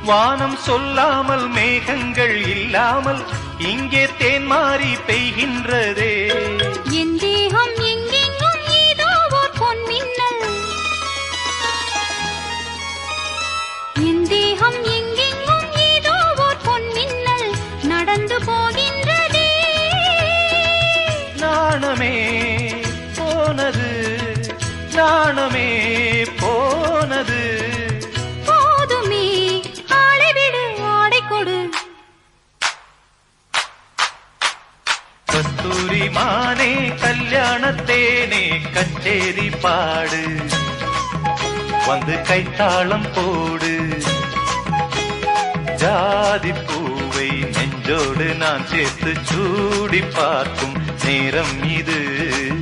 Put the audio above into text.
வானம் சொல்லாமல் மேகங்கள் இல்லாமல் இங்கே தேன் மாறி பெய்கின்றதே. என் தேகம் எங்கெங்கும் ஏதோ ஓர் பொன்மின்னல், என் தேகம் எங்கெங்கும் ஏதோ ஓர் பொன்மின்னல் நடந்து போகின்றதே. நாணமே போனது, நாணமே போனது. போதுமே ஆளை விடு, ஆடை கொடு. கஸ்தூரி மானே கல்யாணத்தேனே கச்சேரி பாடு, வந்து கைத்தாளம் போடு. ஜாதி பூவை நெஞ்சோடு நான் சேர்த்து சூடி பார்க்கும் நேரம் இது.